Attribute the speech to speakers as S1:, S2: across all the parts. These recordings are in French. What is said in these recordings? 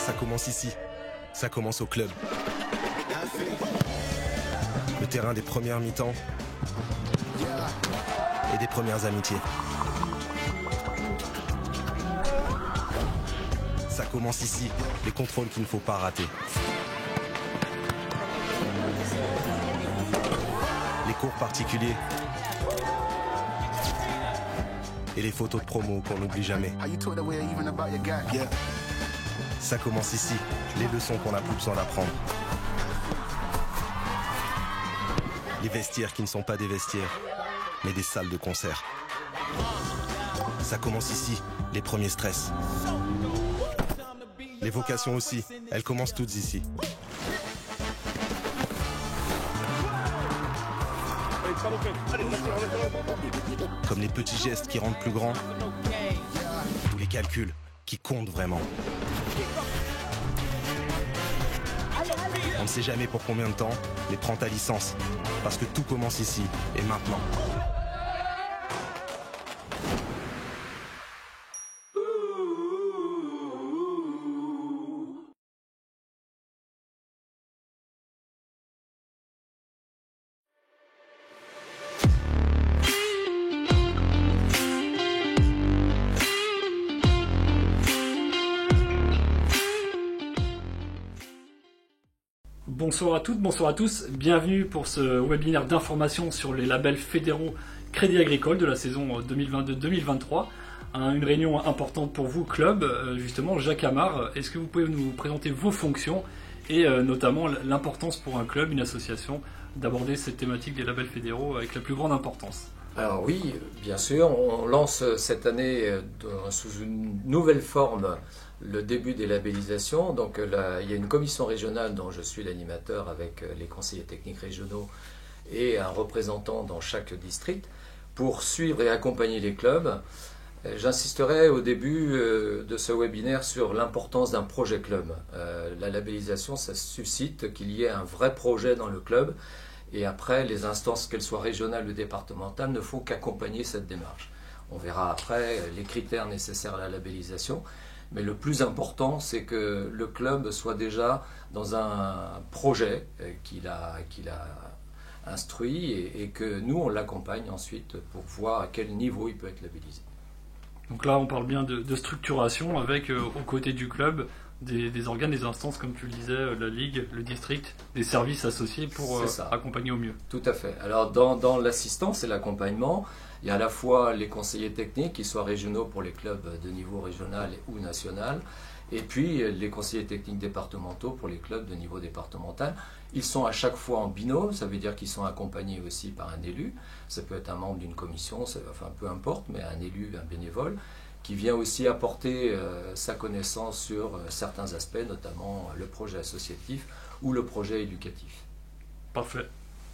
S1: Ça commence ici, ça commence au club. Le terrain des premières mi-temps et des premières amitiés. Ça commence ici, les contrôles qu'il ne faut pas rater. Les cours particuliers et les photos de promo qu'on n'oublie jamais. Ça commence ici, les leçons qu'on n'a plus besoin d'apprendre. Les vestiaires qui ne sont pas des vestiaires, mais des salles de concert. Ça commence ici, les premiers stress. Les vocations aussi, elles commencent toutes ici. Comme les petits gestes qui rendent plus grands, ou les calculs qui comptent vraiment. On ne sait jamais pour combien de temps, mais prends ta licence, parce que tout commence ici et maintenant.
S2: Bonsoir à toutes, bonsoir à tous, bienvenue pour ce webinaire d'information sur les labels fédéraux Crédit Agricole de la saison 2022-2023. Une réunion importante pour vous, club, justement. Jacques Amar, est-ce que vous pouvez nous présenter vos fonctions et notamment l'importance pour un club, une association, d'aborder cette thématique des labels fédéraux avec la plus grande importance?
S3: Alors oui, bien sûr, on lance cette année sous une nouvelle forme le début des labellisations. Donc là, il y a une commission régionale dont je suis l'animateur avec les conseillers techniques régionaux et un représentant dans chaque district pour suivre et accompagner les clubs. J'insisterai au début de ce webinaire sur l'importance d'un projet club. La labellisation, ça suscite qu'il y ait un vrai projet dans le club. Et après, les instances, qu'elles soient régionales ou départementales, ne font qu'accompagner cette démarche. On verra après les critères nécessaires à la labellisation. Mais le plus important, c'est que le club soit déjà dans un projet qu'il a instruit et que nous, on l'accompagne ensuite pour voir à quel niveau il peut être labellisé.
S2: Donc là, on parle bien de structuration avec, aux côtés du club, des organes, des instances, comme tu le disais, la Ligue, le district, des services associés pour accompagner au mieux.
S3: Tout à fait. Alors dans l'assistance et l'accompagnement, il y a à la fois les conseillers techniques, qu'ils soient régionaux pour les clubs de niveau régional ou national, et puis les conseillers techniques départementaux pour les clubs de niveau départemental. Ils sont à chaque fois en binôme, ça veut dire qu'ils sont accompagnés aussi par un élu. Ça peut être un membre d'une commission, enfin peu importe, mais un élu, un bénévole, qui vient aussi apporter sa connaissance sur certains aspects, notamment le projet associatif ou le projet éducatif.
S2: Parfait.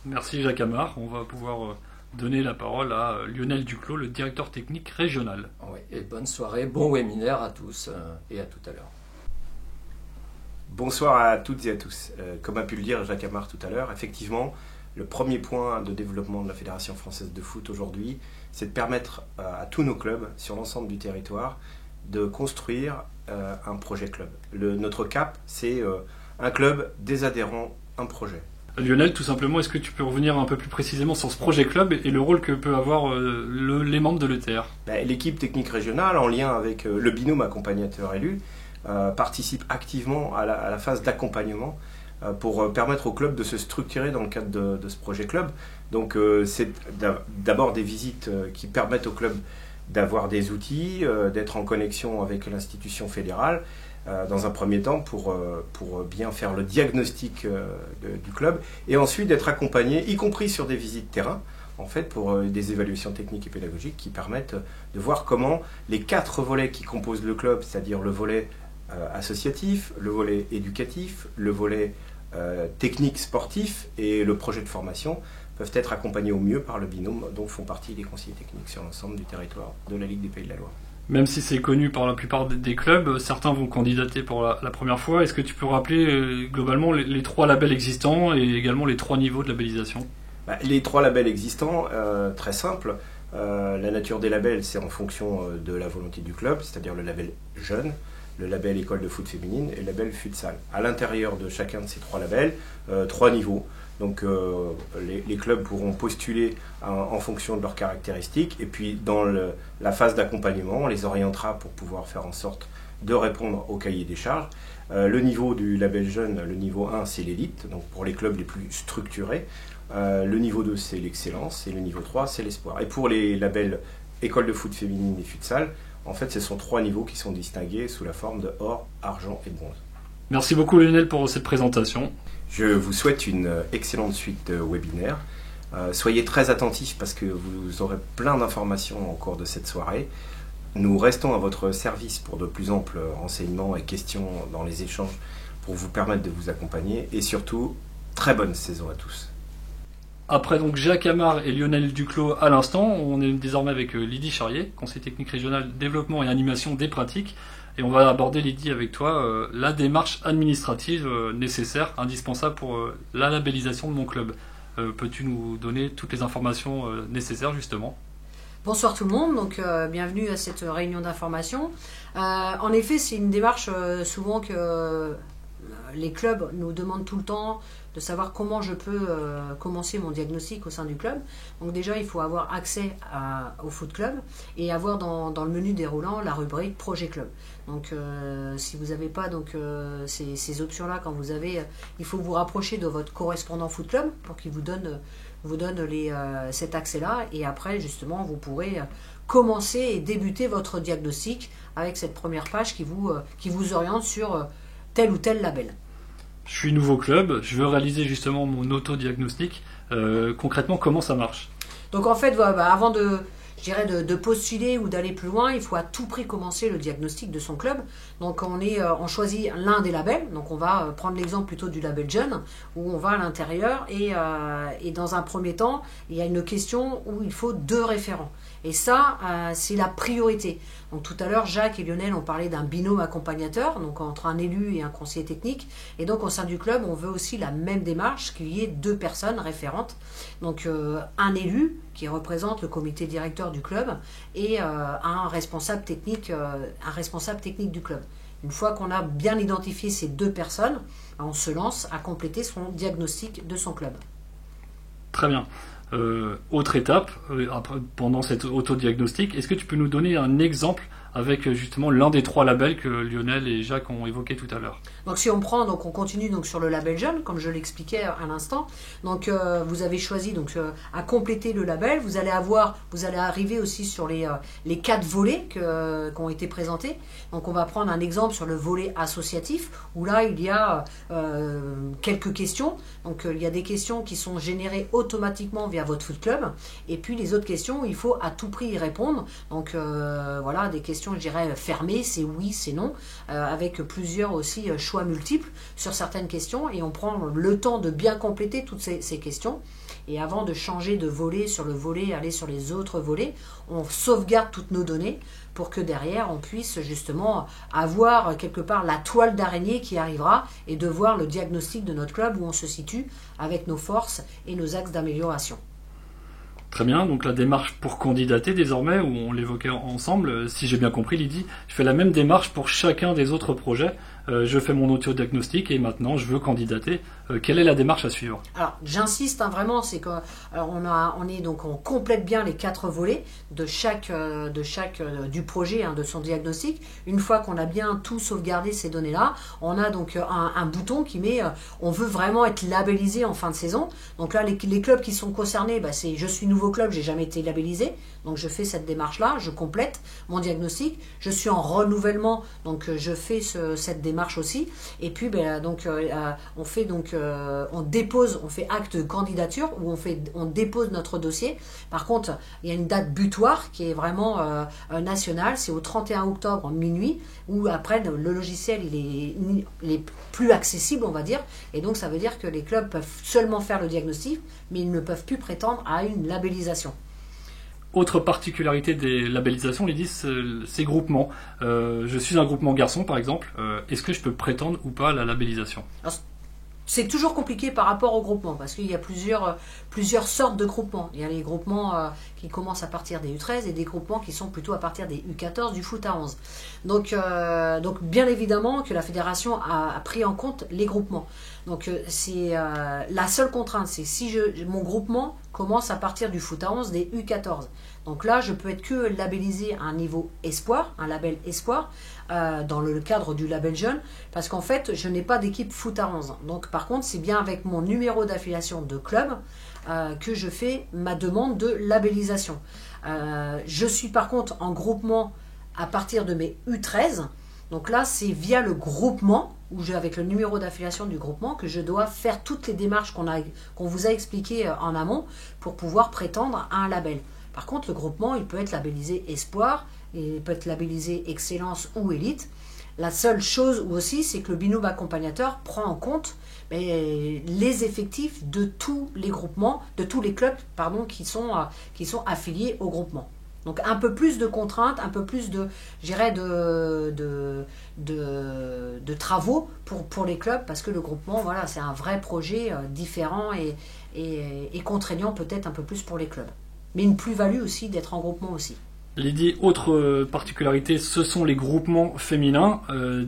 S2: Merci Jacques Amar. On va pouvoir donner la parole à Lionel Duclos, le directeur technique régional.
S3: Oui, et bonne soirée, bon webinaire à tous et à tout à l'heure.
S4: Bonsoir à toutes et à tous. Comme a pu le dire Jacques Amar tout à l'heure, effectivement, le premier point de développement de la Fédération française de foot aujourd'hui, c'est de permettre à tous nos clubs sur l'ensemble du territoire de construire un projet club. Notre cap, c'est un club, des adhérents, un projet.
S2: Lionel, tout simplement, est-ce que tu peux revenir un peu plus précisément sur ce projet club et le rôle que peut avoir les membres de l'ETR?
S4: L'équipe technique régionale, en lien avec le binôme accompagnateur-élu, participe activement à la phase d'accompagnement pour permettre au club de se structurer dans le cadre de ce projet club. Donc c'est d'abord des visites qui permettent au club d'avoir des outils, d'être en connexion avec l'institution fédérale, dans un premier temps pour bien faire le diagnostic du club, et ensuite d'être accompagné, y compris sur des visites terrain, en fait, pour des évaluations techniques et pédagogiques qui permettent de voir comment les 4 volets qui composent le club, c'est-à-dire le volet associatif, le volet éducatif, le volet technique sportif et le projet de formation, peuvent être accompagnés au mieux par le binôme dont font partie les conseillers techniques sur l'ensemble du territoire de la Ligue des Pays de la Loire.
S2: Même si c'est connu par la plupart des clubs, certains vont candidater pour la première fois. Est-ce que tu peux rappeler globalement les 3 labels existants et également les 3 niveaux de labellisation?
S4: Les 3 labels existants, très simple. La nature des labels, c'est en fonction de la volonté du club, c'est-à-dire le label jeune, le label école de foot féminine et le label futsal. À l'intérieur de chacun de ces 3 labels, 3 niveaux. Donc les clubs pourront postuler en fonction de leurs caractéristiques, et puis dans la phase d'accompagnement, on les orientera pour pouvoir faire en sorte de répondre au cahier des charges. Le niveau du label jeune, le niveau 1, c'est l'élite, donc pour les clubs les plus structurés. Le niveau 2, c'est l'excellence, et le niveau 3, c'est l'espoir. Et pour les labels école de foot féminine et futsal, en fait, ce sont 3 niveaux qui sont distingués sous la forme de or, argent et bronze.
S2: Merci beaucoup Lionel pour cette présentation.
S4: Je vous souhaite une excellente suite de webinaires. Soyez très attentifs parce que vous aurez plein d'informations au cours de cette soirée. Nous restons à votre service pour de plus amples renseignements et questions dans les échanges pour vous permettre de vous accompagner, et surtout, très bonne saison à tous.
S2: Après donc Jacques Amar et Lionel Duclos à l'instant, on est désormais avec Lydie Charrier, conseiller technique régional développement et animation des pratiques. Et on va aborder, Lydie, avec toi, la démarche administrative nécessaire, indispensable pour la labellisation de mon club. Peux-tu nous donner toutes les informations nécessaires, justement ?
S5: Bonsoir tout le monde, donc bienvenue à cette réunion d'information. En effet, c'est une démarche souvent que les clubs nous demandent tout le temps, de savoir comment je peux commencer mon diagnostic au sein du club. Donc déjà, il faut avoir accès au foot club et avoir dans le menu déroulant la rubrique projet club. Donc si vous n'avez pas ces options-là, il faut vous rapprocher de votre correspondant foot club pour qu'il vous donne cet accès-là, et après justement vous pourrez commencer et débuter votre diagnostic avec cette première page qui vous oriente sur tel ou tel label.
S2: Je suis nouveau club, je veux réaliser justement mon auto-diagnostic. Concrètement, comment ça marche ?
S5: Donc en fait, avant de postuler ou d'aller plus loin, il faut à tout prix commencer le diagnostic de son club. Donc on choisit l'un des labels. Donc on va prendre l'exemple plutôt du label jeune, où on va à l'intérieur et dans un premier temps, il y a une question où il faut 2 référents. Et ça, c'est la priorité. Donc tout à l'heure, Jacques et Lionel ont parlé d'un binôme accompagnateur, donc entre un élu et un conseiller technique. Et donc au sein du club, on veut aussi la même démarche, qu'il y ait 2 personnes référentes. Donc un élu qui représente le comité directeur du club et un responsable technique du club. Une fois qu'on a bien identifié ces 2 personnes, on se lance à compléter son diagnostic de son club.
S2: Très bien. Autre étape, pendant cet autodiagnostic, est-ce que tu peux nous donner un exemple avec justement l'un des 3 labels que Lionel et Jacques ont évoqué tout à l'heure?
S5: Donc si on continue sur le label jeune, comme je l'expliquais à l'instant. Donc vous avez choisi à compléter le label. Vous allez arriver aussi sur les 4 volets qui ont été présentés. Donc on va prendre un exemple sur le volet associatif, où là il y a quelques questions. Donc il y a des questions qui sont générées automatiquement via votre foot club, et puis les autres questions, il faut à tout prix y répondre. Donc voilà, des questions, je dirais, fermées, c'est oui, c'est non, avec plusieurs aussi choix multiples sur certaines questions, et on prend le temps de bien compléter toutes ces questions. Et avant de changer de volet sur le volet, aller sur les autres volets, on sauvegarde toutes nos données pour que derrière on puisse justement avoir quelque part la toile d'araignée qui arrivera, et de voir le diagnostic de notre club, où on se situe avec nos forces et nos axes d'amélioration.
S2: Très bien, donc la démarche pour candidater désormais, où on l'évoquait ensemble, si j'ai bien compris Lydie, je fais la même démarche pour chacun des autres projets. Je fais mon auto-diagnostic et maintenant je veux candidater. Quelle est la démarche à suivre?
S5: Alors j'insiste vraiment, c'est que on complète bien les 4 volets de chaque du projet, de son diagnostic. Une fois qu'on a bien tout sauvegardé ces données-là, on a donc un bouton qui met on veut vraiment être labellisé en fin de saison. Donc là les clubs qui sont concernés, c'est je suis nouveau club, j'ai jamais été labellisé. Donc je fais cette démarche-là, je complète mon diagnostic. Je suis en renouvellement, donc je fais cette démarche aussi. Et puis on fait acte de candidature, où on dépose notre dossier. Par contre, il y a une date butoir qui est vraiment nationale, c'est au 31 octobre minuit, où après le logiciel il est plus accessible, on va dire. Et donc ça veut dire que les clubs peuvent seulement faire le diagnostic, mais ils ne peuvent plus prétendre à une labellisation.
S2: Autre particularité des labellisations, Lydie, c'est groupements. Je suis un groupement garçon, par exemple. Est-ce que je peux prétendre ou pas à la labellisation?
S5: Alors, c'est toujours compliqué par rapport au groupement, parce qu'il y a plusieurs sortes de groupements. Il y a les groupements qui commencent à partir des U13 et des groupements qui sont plutôt à partir des U14 du foot à 11. Donc bien évidemment que la fédération a pris en compte les groupements. Donc c'est la seule contrainte, c'est si mon groupement commence à partir du foot à 11 des U14. Donc là, je peux être que labellisé à un niveau espoir, un label espoir, dans le cadre du label jeune, parce qu'en fait, je n'ai pas d'équipe foot à 11. Donc par contre, c'est bien avec mon numéro d'affiliation de club que je fais ma demande de labellisation. Je suis par contre en groupement à partir de mes U13. Donc là, c'est via le groupement, avec le numéro d'affiliation du groupement, que je dois faire toutes les démarches qu'on vous a expliquées en amont pour pouvoir prétendre à un label. Par contre, le groupement, il peut être labellisé Espoir, il peut être labellisé Excellence ou Élite. La seule chose aussi, c'est que le binôme accompagnateur prend en compte les effectifs de tous les groupements, de tous les clubs qui sont affiliés au groupement. Donc un peu plus de contraintes, un peu plus de travaux pour les clubs, parce que le groupement, voilà, c'est un vrai projet différent et contraignant peut-être un peu plus pour les clubs. Mais une plus-value aussi d'être en groupement aussi.
S2: Lydie, autre particularité, ce sont les groupements féminins.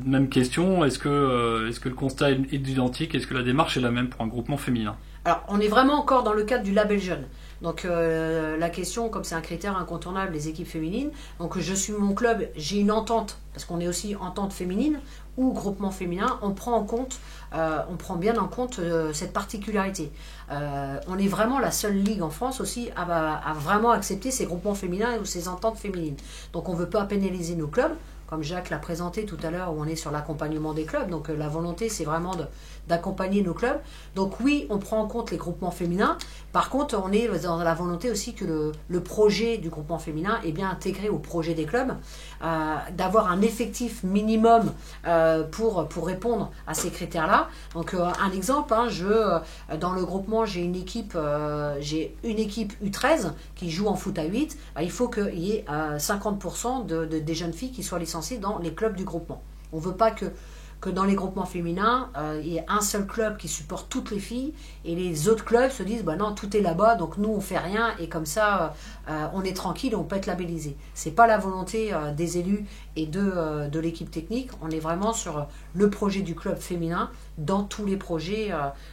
S2: Même question, est-ce que le constat est identique? Est-ce que la démarche est la même pour un groupement féminin?
S5: Alors, on est vraiment encore dans le cadre du label jeune. Donc, la question, comme c'est un critère incontournable, les équipes féminines, donc je suis mon club, j'ai une entente, parce qu'on est aussi entente féminine ou groupement féminin, on prend bien en compte cette particularité. On est vraiment la seule ligue en France aussi à vraiment accepter ces groupements féminins ou ces ententes féminines. Donc, on ne veut pas pénaliser nos clubs, comme Jacques l'a présenté tout à l'heure, où on est sur l'accompagnement des clubs. Donc la volonté, c'est vraiment d'accompagner nos clubs. Donc oui, on prend en compte les groupements féminins. Par contre, on est dans la volonté aussi que le projet du groupement féminin est bien intégré au projet des clubs, d'avoir un effectif minimum pour répondre à ces critères-là. Donc un exemple, dans le groupement, j'ai une équipe U13 qui joue en foot à 8. Il faut qu'il y ait 50% des jeunes filles qui soient licenciées dans les clubs du groupement. On ne veut pas que dans les groupements féminins, il y ait un seul club qui supporte toutes les filles et les autres clubs se disent non, tout est là-bas, donc nous on fait rien et comme ça on est tranquille et on peut être labellisé. C'est pas la volonté des élus et de l'équipe technique. On est vraiment sur le projet du club féminin dans tous les projets,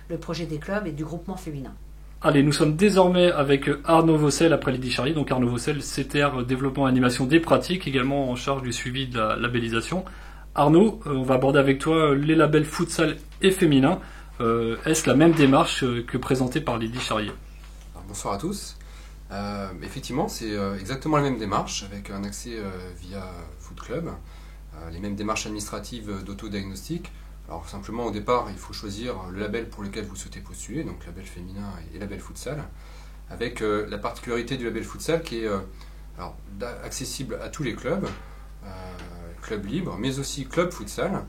S5: le projet des clubs et du groupement féminin.
S2: Allez, nous sommes désormais avec Arnaud Vaucel après Lydie Charlier. Donc Arnaud Vaucel, CTR Développement et Animation des Pratiques, également en charge du suivi de la labellisation. Arnaud, on va aborder avec toi les labels futsal et féminin. Est-ce la même démarche que présentée par Lydie Charlier?
S6: Bonsoir à tous. Effectivement, c'est exactement la même démarche avec un accès via Foot Club, les mêmes démarches administratives d'autodiagnostic. Alors simplement au départ, il faut choisir le label pour lequel vous souhaitez postuler, donc label féminin et label futsal, avec la particularité du label futsal qui est accessible à tous les clubs, club libre, mais aussi club futsal,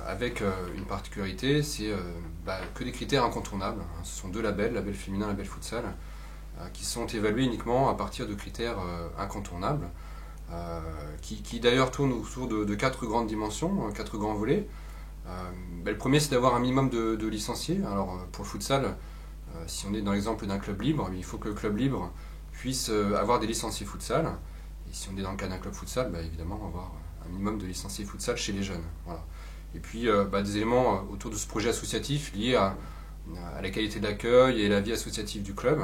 S6: avec une particularité, c'est que des critères incontournables. Ce sont deux labels, label féminin, label futsal, qui sont évalués uniquement à partir de critères incontournables, qui d'ailleurs tournent autour de quatre grandes dimensions, quatre grands volets. Le premier, c'est d'avoir un minimum de licenciés. Alors pour le futsal, si on est dans l'exemple d'un club libre, il faut que le club libre puisse avoir des licenciés futsal. Et si on est dans le cas d'un club futsal, évidemment avoir un minimum de licenciés futsal chez les jeunes. Voilà. Et puis des éléments autour de ce projet associatif liés à la qualité de l'accueil et la vie associative du club.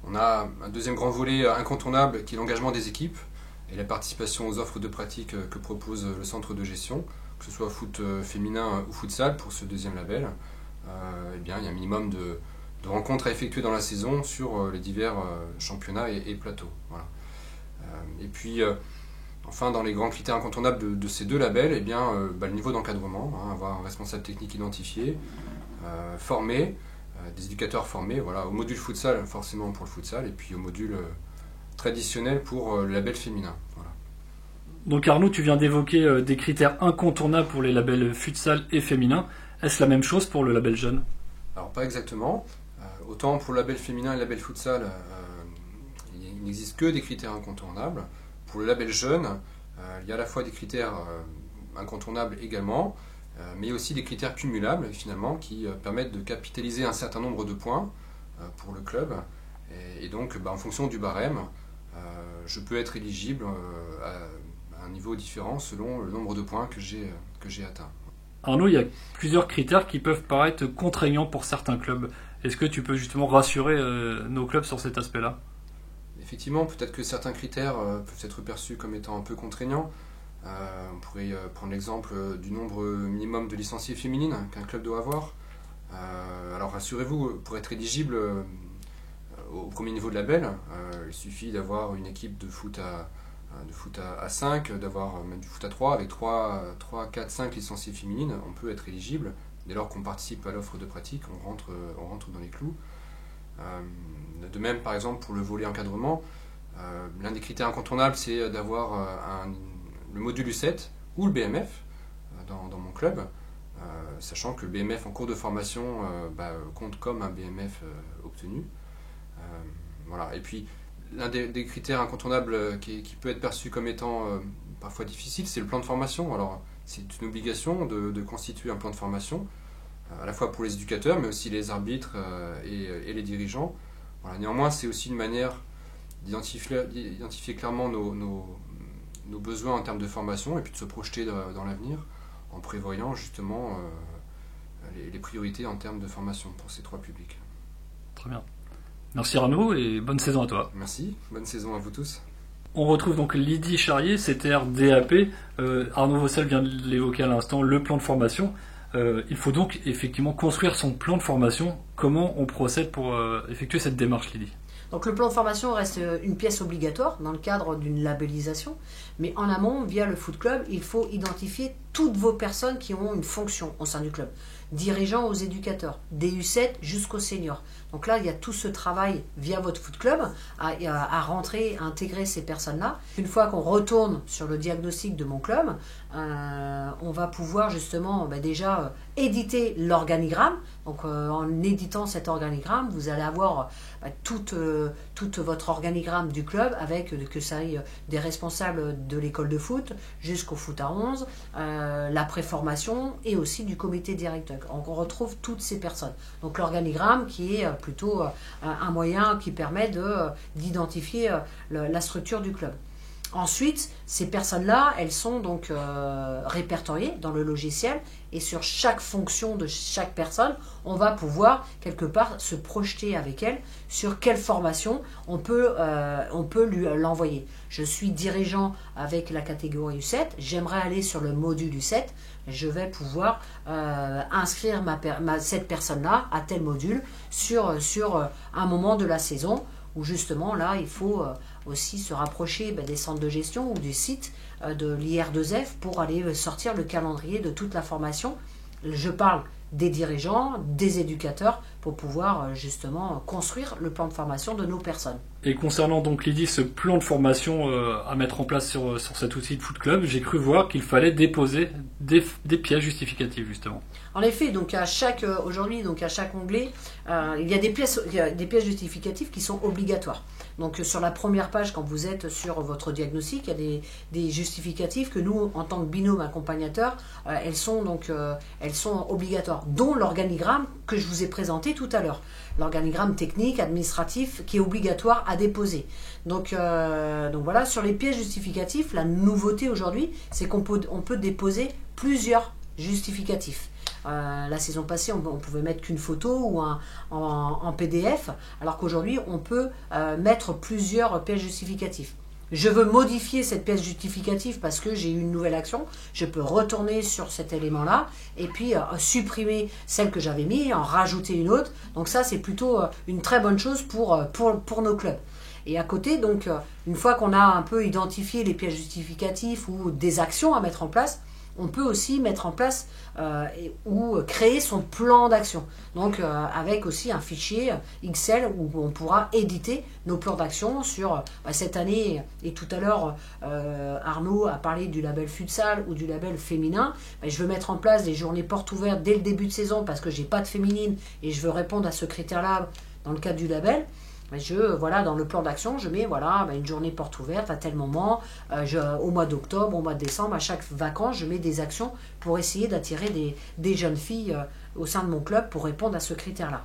S6: On a un deuxième grand volet incontournable qui est l'engagement des équipes et la participation aux offres de pratique que propose le centre de gestion, que ce soit foot féminin ou futsal. Pour ce deuxième label, il y a un minimum de rencontres à effectuer dans la saison sur les divers championnats et plateaux. Voilà. Et puis, enfin, dans les grands critères incontournables de ces deux labels, le niveau d'encadrement, avoir un responsable technique identifié, formé, des éducateurs formés, voilà, au module futsal forcément pour le futsal, et puis au module traditionnel pour le label féminin. Voilà.
S2: Donc Arnaud, tu viens d'évoquer des critères incontournables pour les labels futsal et féminin. Est-ce la même chose pour le label jeune?
S6: Alors pas exactement. Autant pour le label féminin et le label futsal, il n'existe que des critères incontournables. Pour le label jeune, il y a à la fois des critères incontournables également, mais aussi des critères cumulables finalement qui permettent de capitaliser un certain nombre de points pour le club Et donc, en fonction du barème, je peux être éligible à un niveau différent selon le nombre de points que j'ai atteint.
S2: Arnaud, il y a plusieurs critères qui peuvent paraître contraignants pour certains clubs. Est-ce que tu peux justement rassurer nos clubs sur cet aspect-là ?
S6: Effectivement, peut-être que certains critères peuvent être perçus comme étant un peu contraignants. On pourrait prendre l'exemple du nombre minimum de licenciés féminines qu'un club doit avoir. Alors rassurez-vous, pour être éligible au premier niveau de label, il suffit d'avoir une équipe de foot à 5, d'avoir même du foot à 3, avec 3, 4, 5 licenciés féminines, on peut être éligible. Dès lors qu'on participe à l'offre de pratique, on rentre dans les clous. De même, par exemple, pour le volet encadrement, l'un des critères incontournables, c'est d'avoir le module U7 ou le BMF dans mon club, sachant que le BMF en cours de formation compte comme un BMF obtenu. Voilà. Et puis, l'un des critères incontournables qui peut être perçu comme étant parfois difficile, c'est le plan de formation. Alors, c'est une obligation de constituer un plan de formation, à la fois pour les éducateurs, mais aussi les arbitres et les dirigeants. Voilà. Néanmoins, c'est aussi une manière d'identifier clairement nos besoins en termes de formation et puis de se projeter dans l'avenir en prévoyant justement les priorités en termes de formation pour ces 3 publics.
S2: Très bien. Merci Arnaud et bonne saison à toi.
S6: Merci, bonne saison à vous tous.
S2: On retrouve donc Lydie Charrier, CTR DAP. Arnaud Vossel vient de l'évoquer à l'instant, le plan de formation. Il faut donc effectivement construire son plan de formation. Comment on procède pour effectuer cette démarche, Lydie ?
S5: Donc le plan de formation reste une pièce obligatoire dans le cadre d'une labellisation, mais en amont, via le Foot Club, il faut identifier toutes vos personnes qui ont une fonction au sein du club, dirigeants aux éducateurs, des U7 jusqu'aux seniors. Donc là, il y a tout ce travail via votre Foot Club à rentrer, à intégrer ces personnes-là. Une fois qu'on retourne sur le diagnostic de mon club, on va pouvoir justement déjà éditer l'organigramme. Donc en éditant cet organigramme, vous allez avoir tout votre organigramme du club avec que ça aille des responsables de l'école de foot jusqu'au foot à 11, la préformation et aussi du comité directeur. On retrouve toutes ces personnes. Donc l'organigramme qui est plutôt un moyen qui permet d'identifier la structure du club. Ensuite, ces personnes-là, elles sont donc répertoriées dans le logiciel et sur chaque fonction de chaque personne, on va pouvoir quelque part se projeter avec elle sur quelle formation on peut lui l'envoyer. Je suis dirigeant avec la catégorie U7, j'aimerais aller sur le module U7, je vais pouvoir inscrire cette personne-là à tel module sur un moment de la saison où justement là il faut aussi se rapprocher des centres de gestion ou du site de l'IR2F pour aller sortir le calendrier de toute la formation. Je parle des dirigeants, des éducateurs pour pouvoir justement construire le plan de formation de nos personnes.
S2: Et concernant donc Lydie, ce plan de formation à mettre en place sur cet outil de Foot Club, j'ai cru voir qu'il fallait déposer des pièces justificatives justement.
S5: En effet, donc aujourd'hui, à chaque onglet, il y a des pièces justificatives qui sont obligatoires. Donc sur la première page, quand vous êtes sur votre diagnostic, il y a des justificatifs que nous, en tant que binôme accompagnateur, elles sont obligatoires, dont l'organigramme que je vous ai présenté tout à l'heure. L'organigramme technique, administratif, qui est obligatoire à déposer. Donc voilà, sur les pièces justificatives, la nouveauté aujourd'hui, c'est qu'on peut déposer plusieurs justificatifs. La saison passée, on pouvait mettre qu'une photo ou en PDF, alors qu'aujourd'hui, on peut mettre plusieurs pièces justificatives. Je veux modifier cette pièce justificative parce que j'ai eu une nouvelle action. Je peux retourner sur cet élément-là et puis supprimer celle que j'avais mise, en rajouter une autre. Donc ça, c'est plutôt une très bonne chose pour nos clubs. Et à côté, donc, une fois qu'on a un peu identifié les pièces justificatives ou des actions à mettre en place, on peut aussi mettre en place ou créer son plan d'action. Donc avec aussi un fichier Excel où on pourra éditer nos plans d'action sur cette année. Et tout à l'heure, Arnaud a parlé du label futsal ou du label féminin. Je veux mettre en place des journées portes ouvertes dès le début de saison parce que j'ai pas de féminine et je veux répondre à ce critère-là dans le cadre du label. Dans le plan d'action, je mets une journée porte ouverte à tel moment, au mois d'octobre, au mois de décembre, à chaque vacances, je mets des actions pour essayer d'attirer des jeunes filles au sein de mon club pour répondre à ce critère-là.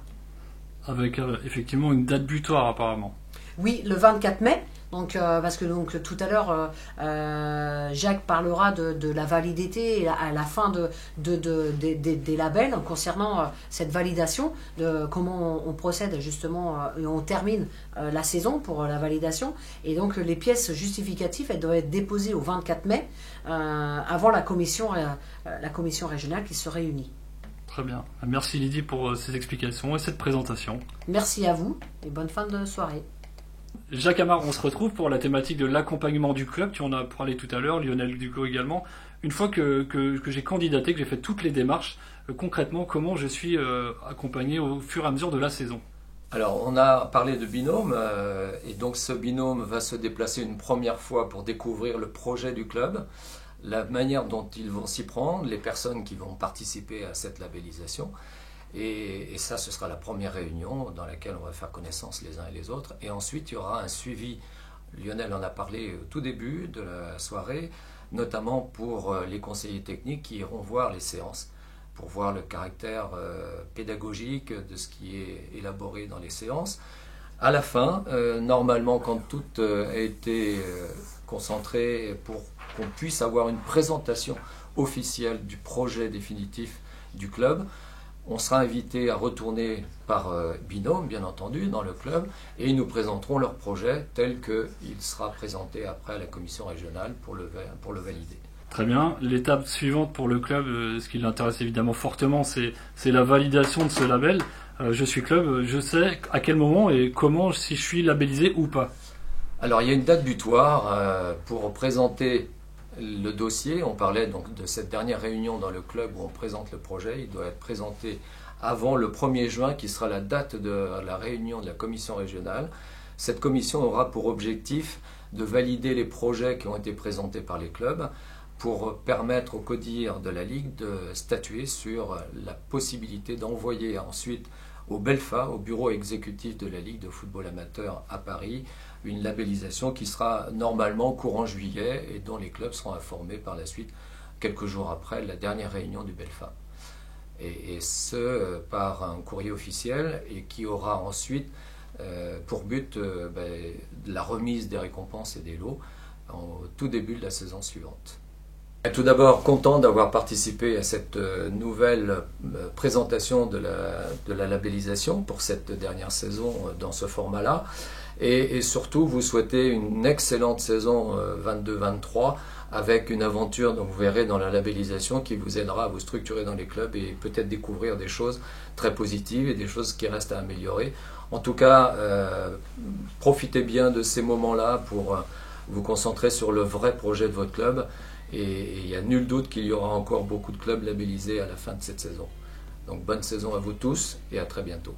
S2: Avec effectivement une date butoir apparemment.
S5: Oui, le 24 mai. Donc, parce que donc, tout à l'heure, Jacques parlera de la validité à la fin des labels concernant cette validation, de comment on procède justement et on termine la saison pour la validation. Et donc les pièces justificatives, elles doivent être déposées au 24 mai avant la commission régionale qui se réunit.
S2: Très bien. Merci Lydie pour ces explications et cette présentation.
S5: Merci à vous et bonne fin de soirée.
S2: Jacques Amar, on se retrouve pour la thématique de l'accompagnement du club. Tu en as parlé tout à l'heure, Lionel Duclos également. Une fois que j'ai candidaté, que j'ai fait toutes les démarches, concrètement, comment je suis accompagné au fur et à mesure de la saison?
S3: Alors, on a parlé de binôme, et donc ce binôme va se déplacer une première fois pour découvrir le projet du club, la manière dont ils vont s'y prendre, les personnes qui vont participer à cette labellisation. Et ça, ce sera la première réunion dans laquelle on va faire connaissance les uns et les autres. Et ensuite, il y aura un suivi. Lionel en a parlé au tout début de la soirée, notamment pour les conseillers techniques qui iront voir les séances, pour voir le caractère pédagogique de ce qui est élaboré dans les séances. À la fin, normalement, quand tout a été concentré pour qu'on puisse avoir une présentation officielle du projet définitif du club, on sera invité à retourner par binôme, bien entendu, dans le club, et ils nous présenteront leur projet tel qu'il sera présenté après à la commission régionale pour le valider.
S2: Très bien. L'étape suivante pour le club, ce qui l'intéresse évidemment fortement, c'est la validation de ce label. Je suis club, je sais à quel moment et comment, si je suis labellisé ou pas.
S3: Alors, il y a une date butoir pour présenter le dossier. On parlait donc de cette dernière réunion dans le club où on présente le projet. Il doit être présenté avant le 1er juin, qui sera la date de la réunion de la commission régionale. Cette commission aura pour objectif de valider les projets qui ont été présentés par les clubs pour permettre au CODIR de la Ligue de statuer sur la possibilité d'envoyer ensuite au BELFA, au bureau exécutif de la Ligue de football amateur à Paris, une labellisation qui sera normalement courant juillet et dont les clubs seront informés par la suite, quelques jours après la dernière réunion du BELFA. Et ce, par un courrier officiel et qui aura ensuite pour but la remise des récompenses et des lots au tout début de la saison suivante. Tout d'abord, content d'avoir participé à cette nouvelle présentation de la labellisation pour cette dernière saison dans ce format-là. Et surtout, vous souhaitez une excellente saison 22-23 avec une aventure, donc vous verrez dans la labellisation, qui vous aidera à vous structurer dans les clubs et peut-être découvrir des choses très positives et des choses qui restent à améliorer. En tout cas, profitez bien de ces moments-là pour vous concentrer sur le vrai projet de votre club. Et il n'y a nul doute qu'il y aura encore beaucoup de clubs labellisés à la fin de cette saison. Donc bonne saison à vous tous et à très bientôt.